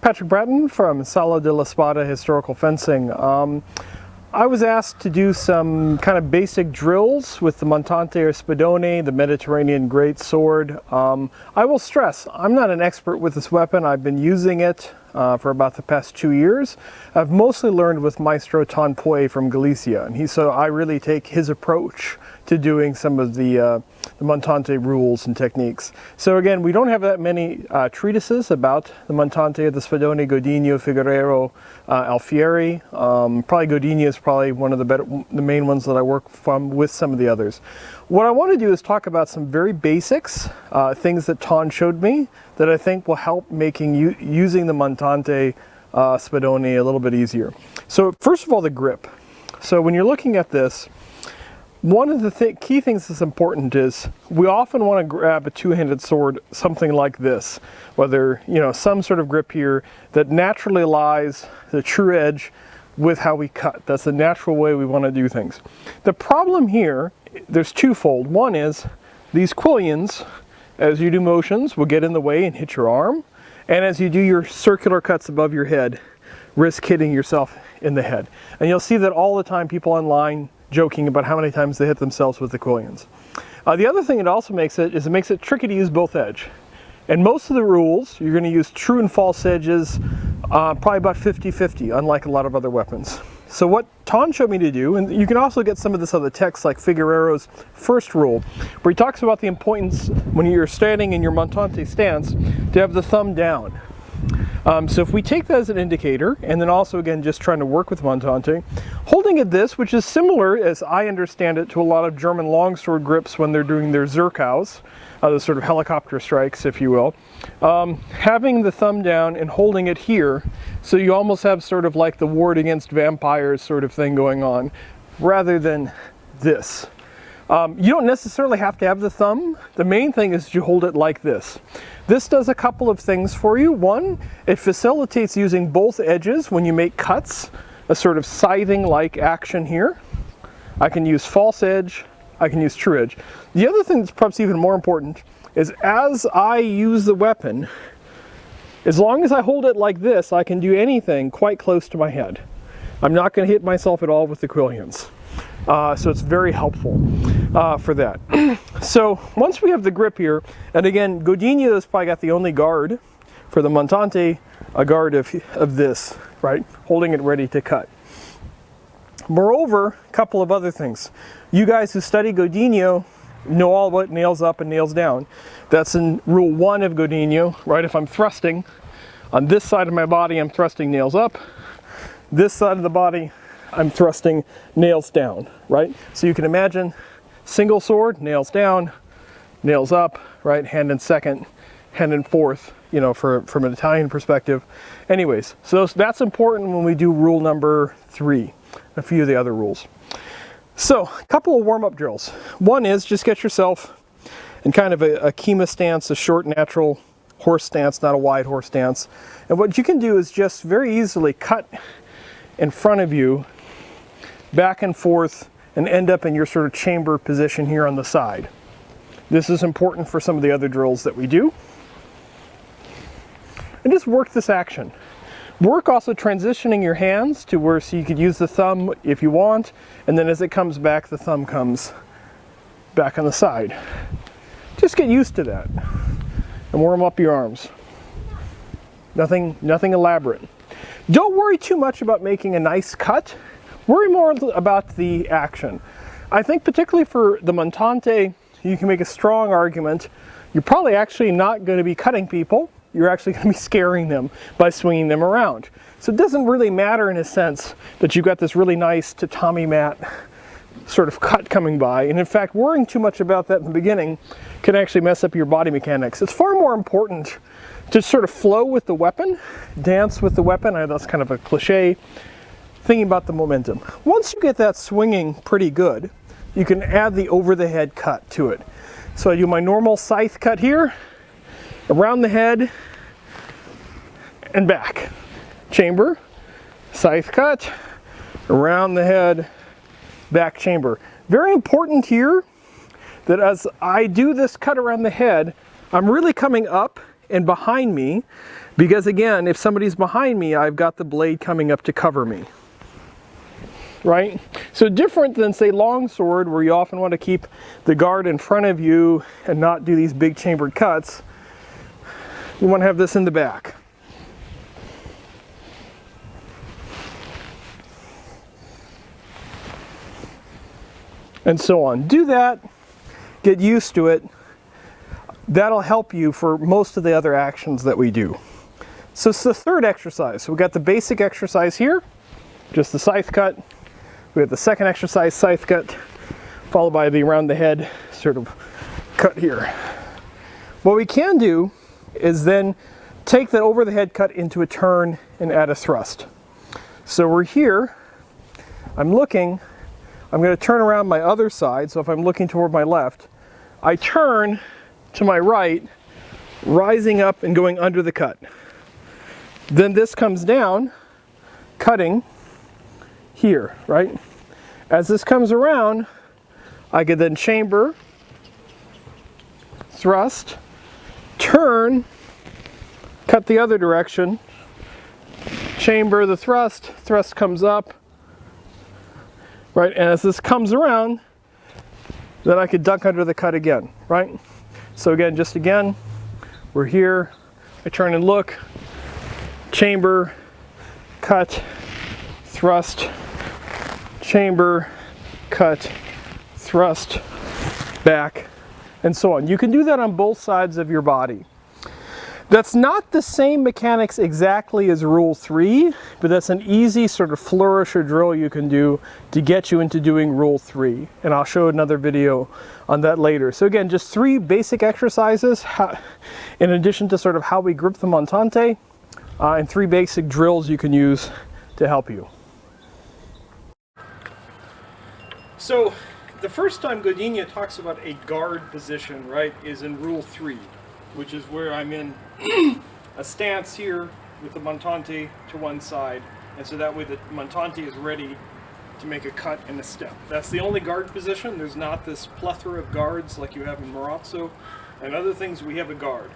Patrick Bratton from Sala de la Spada Historical Fencing. I was asked to do some kind of basic drills with the Montante or Spadone, the Mediterranean Great Sword. I will stress, I'm not an expert with this weapon. I've been using it for about the past 2 years. I've mostly learned with Maestro Tanpuy from Galicia, and so I really take his approach to doing some of the Montante rules and techniques. So again, we don't have that many treatises about the Montante, the Spadone, Godinho, Figueroa, Alfieri. Probably Godinho is probably one of the main ones that I work from with some of the others. What I want to do is talk about some very basics, things that Ton showed me that I think will help making using the Montante Spadone a little bit easier. So first of all, the grip. So when you're looking at this, one of the key things that's important is we often want to grab a two-handed sword, something like this, whether, some sort of grip here that naturally lies the true edge with how we cut. That's the natural way we want to do things. The problem here, there's twofold. One is these quillions, as you do motions, will get in the way and hit your arm. And as you do your circular cuts above your head, risk hitting yourself in the head. And you'll see that all the time, people online joking about how many times they hit themselves with the quillions. The other thing it also makes it makes it tricky to use both edge. And most of the rules, you're going to use true and false edges, probably about 50-50, unlike a lot of other weapons. So what Ton showed me to do, and you can also get some of this other text like Figueroa's first rule, where he talks about the importance when you're standing in your Montante stance to have the thumb down. So if we take that as an indicator, and then also again just trying to work with Montante, holding it this, which is similar as I understand it to a lot of German longsword grips when they're doing their Zerkaus, the sort of helicopter strikes, if you will, having the thumb down and holding it here, so you almost have sort of like the ward against vampires sort of thing going on, rather than this. You don't necessarily have to have the thumb. The main thing is you hold it like this. This does a couple of things for you. One, it facilitates using both edges when you make cuts, a sort of scything-like action here. I can use false edge, I can use true edge. The other thing that's perhaps even more important is as I use the weapon, as long as I hold it like this, I can do anything quite close to my head. I'm not going to hit myself at all with the quillions. So it's very helpful for that. So once we have the grip here, and again, Godinho has probably got the only guard for the Montante, a guard of this, right? Holding it ready to cut. Moreover, a couple of other things. You guys who study Godinho know all about nails up and nails down. That's in rule 1 of Godinho, right? If I'm thrusting on this side of my body, I'm thrusting nails up. This side of the body, I'm thrusting nails down, right? So you can imagine single sword, nails down, nails up, right? Hand in second, hand in fourth, from an Italian perspective. Anyways, so that's important when we do rule number 3, a few of the other rules. So a couple of warm-up drills. One is just get yourself in kind of a Kima stance, a short natural horse stance, not a wide horse stance. And what you can do is just very easily cut in front of you, back and forth, and end up in your sort of chamber position here on the side. This is important for some of the other drills that we do. And just work this action. Work also transitioning your hands to where, so you could use the thumb if you want, and then as it comes back, the thumb comes back on the side. Just get used to that and warm up your arms. Nothing elaborate. Don't worry too much about making a nice cut. Worry more about the action. I think particularly for the Montante, you can make a strong argument. You're probably actually not going to be cutting people. You're actually going to be scaring them by swinging them around. So it doesn't really matter in a sense that you've got this really nice tatami mat sort of cut coming by. And in fact, worrying too much about that in the beginning can actually mess up your body mechanics. It's far more important to sort of flow with the weapon, dance with the weapon. I know that's kind of a cliche. Thinking about the momentum. Once you get that swinging pretty good, you can add the over the head cut to it. So I do my normal scythe cut here, around the head, and back. Chamber, scythe cut, around the head, back chamber. Very important here that as I do this cut around the head, I'm really coming up and behind me, because again, if somebody's behind me, I've got the blade coming up to cover me. Right? So different than, say, longsword, where you often want to keep the guard in front of you and not do these big chambered cuts. You want to have this in the back. And so on. Do that, get used to it. That'll help you for most of the other actions that we do. So it's the third exercise. So we got the basic exercise here, just the scythe cut. We have the second exercise, scythe cut, followed by the around the head sort of cut here. What we can do is then take that over the head cut into a turn and add a thrust. So we're here, I'm looking, I'm going to turn around my other side. So if I'm looking toward my left, I turn to my right, rising up and going under the cut. Then this comes down, cutting here, right? As this comes around, I could then chamber, thrust, turn, cut the other direction, chamber the thrust, thrust comes up, right? And as this comes around, then I could duck under the cut again, right? So again, we're here, I turn and look, chamber, cut, thrust, chamber, cut, thrust, back, and so on. You can do that on both sides of your body. That's not the same mechanics exactly as Rule 3, but that's an easy sort of flourish or drill you can do to get you into doing Rule 3. And I'll show another video on that later. So again, just 3 basic exercises in addition to sort of how we grip the Montante, and 3 basic drills you can use to help you. So the first time Godinho talks about a guard position, right, is in Rule 3, which is where I'm in a stance here with the Montante to one side, and so that way the Montante is ready to make a cut and a step. That's the only guard position. There's not this plethora of guards like you have in Marazzo and other things. We have a guard.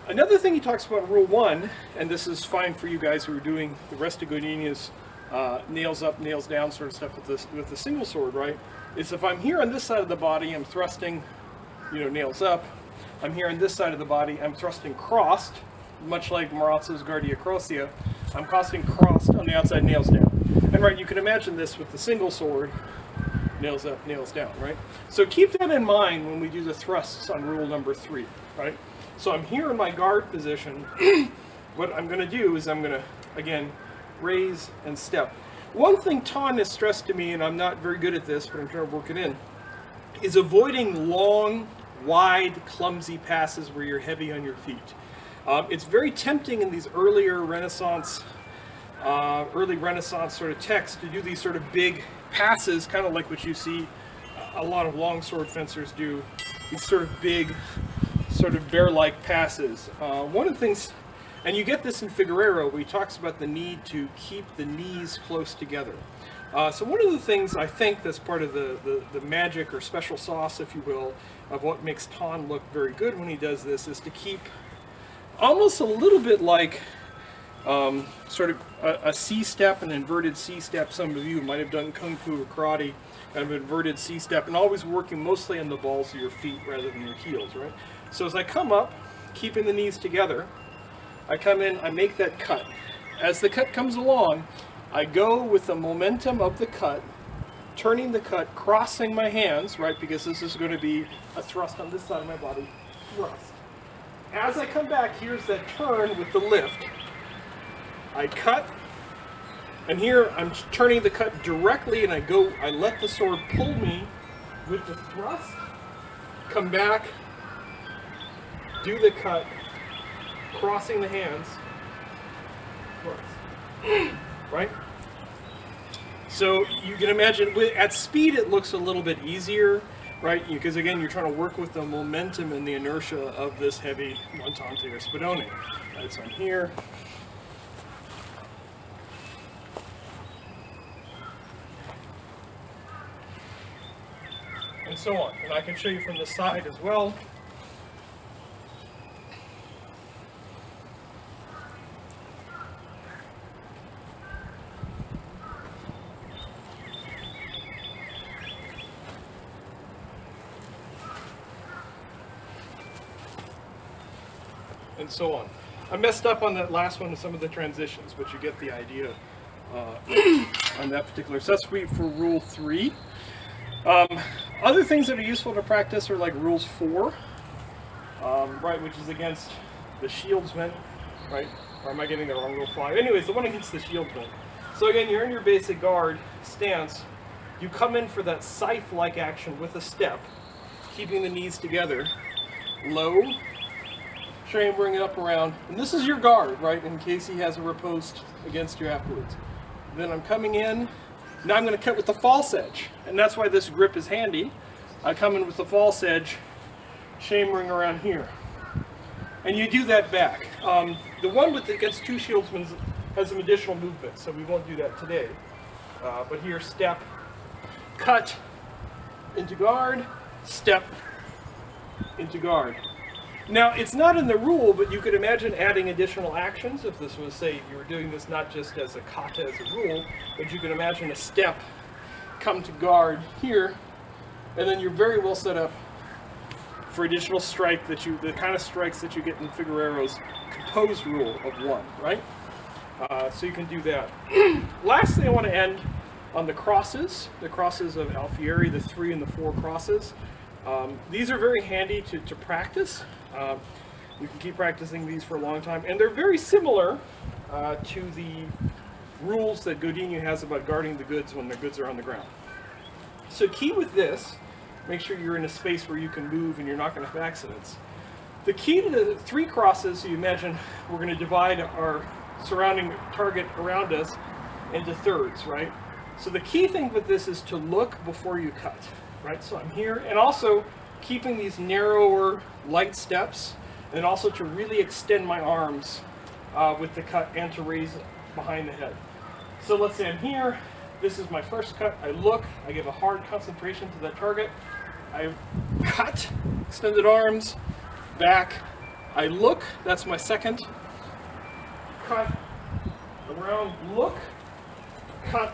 Another thing he talks about in Rule 1, and this is fine for you guys who are doing the rest of Godinho's nails up, nails down sort of stuff with the single sword, right, is if I'm here on this side of the body, I'm thrusting, nails up. I'm here on this side of the body, I'm thrusting crossed, much like Marazzo's Guardia Crocea. I'm thrusting crossed on the outside, nails down. And right, you can imagine this with the single sword, nails up, nails down, right? So keep that in mind when we do the thrusts on rule number 3, right? So I'm here in my guard position. What I'm going to do is I'm going to, again, raise and step. One thing Ton has stressed to me, and I'm not very good at this, but I'm trying to work it in, is avoiding long, wide, clumsy passes where you're heavy on your feet. It's very tempting in these early Renaissance sort of texts to do these sort of big passes, kind of like what you see a lot of longsword fencers do, these sort of big, sort of bear-like passes. One of the things, and you get this in Figueroa, where he talks about the need to keep the knees close together. So one of the things I think that's part of the magic or special sauce, if you will, of what makes Ton look very good when he does this is to keep almost a little bit like sort of a C-step, an inverted C-step. Some of you might have done Kung Fu or karate, kind of inverted C-step, and always working mostly on the balls of your feet rather than your heels, right? So as I come up, keeping the knees together, I come in, I make that cut. As the cut comes along, I go with the momentum of the cut, turning the cut, crossing my hands, right, because this is going to be a thrust on this side of my body, thrust. As I come back, here's that turn with the lift. I cut, and here I'm turning the cut directly, and I let the sword pull me with the thrust, come back, do the cut, crossing the hands, thrust. Right? So you can imagine, at speed it looks a little bit easier, right? Because again, you're trying to work with the momentum and the inertia of this heavy Montante or Spadone. Right, so I'm here. And so on. And I can show you from the side as well. and so on. I messed up on that last one with some of the transitions, but you get the idea on that particular. So that's for rule 3. Other things that are useful to practice are like rules 4, right, which is against the shieldsman, right? Or am I getting the wrong rule 5? Anyways, the one against the shieldsman. So again, you're in your basic guard stance. You come in for that scythe-like action with a step, keeping the knees together, low, try and bring it up around. And this is your guard, right, in case he has a riposte against you afterwards. Then I'm coming in. Now I'm going to cut with the false edge, and that's why this grip is handy. I come in with the false edge, chambering around here. And you do that back. The one with against 2 shieldsmen has some additional movement, so we won't do that today. But here, step, cut, into guard, step, into guard. Now, it's not in the rule, but you could imagine adding additional actions if this was, say, you were doing this not just as a kata, as a rule, but you could imagine a step, come to guard here, and then you're very well set up for additional strike that the kind of strikes that you get in Figueroa's composed rule of 1, right? So you can do that. Lastly, I want to end on the crosses of Alfieri, the 3 and the 4 crosses. These are very handy to practice. You can keep practicing these for a long time, and they're very similar to the rules that Godinho has about guarding the goods when the goods are on the ground. So key with this, make sure you're in a space where you can move and you're not going to have accidents. The key to the 3 crosses, so you imagine we're going to divide our surrounding target around us into thirds, right? So the key thing with this is to look before you cut, right? So I'm here, and also keeping these narrower, light steps, and also to really extend my arms with the cut and to raise behind the head. So let's say I'm here, this is my first cut, I look, I give a hard concentration to that target, I cut, extended arms, back, I look, that's my second, cut, around, look, cut,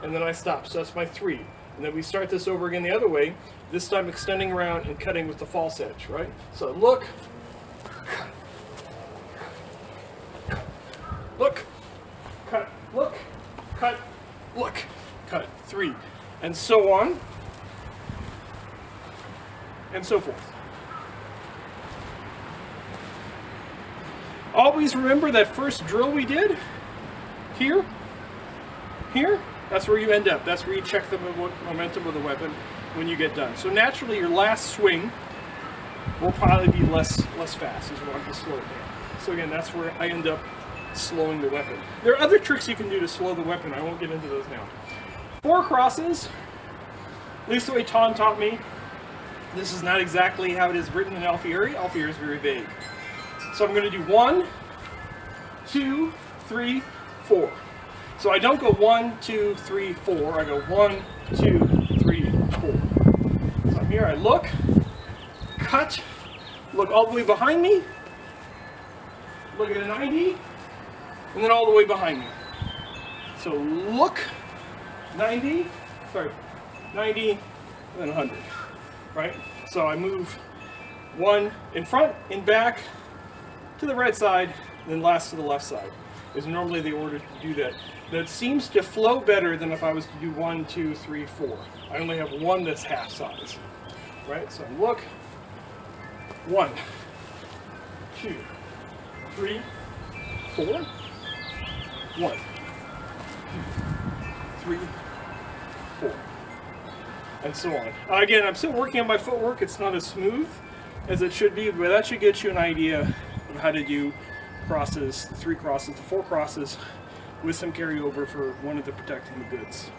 and then I stop. So that's my 3. And then we start this over again the other way, this time extending around and cutting with the false edge, right? So look, look, cut, look, cut, look, cut, 3, and so on, and so forth. Always remember that first drill we did, here, that's where you end up. That's where you check the momentum of the weapon when you get done. So naturally, your last swing will probably be less fast, as well to slow it down. So again, that's where I end up slowing the weapon. There are other tricks you can do to slow the weapon. I won't get into those now. 4 crosses, at least the way Tom taught me. This is not exactly how it is written in Alfieri. Alfieri is very vague. So I'm going to do 1, 2, 3, 4. So I don't go 1, 2, 3, 4. I go 1, 2, 3, 4. So I'm here, I look, cut, look all the way behind me, look at a 90, and then all the way behind me. So look, 90, and then 100, right? So I move 1 in front, in back, to the right side, and then last to the left side. Is normally the order to do that. That seems to flow better than if I was to do 1, 2, 3, 4. I only have 1 that's half size, right? So look, 1, 2, 3, 4, 1, 2, 3, 4, and so on. Again, I'm still working on my footwork. It's not as smooth as it should be, but that should get you an idea of how to do crosses, the 3 crosses, the 4 crosses, with some carryover for one of the protecting the goods.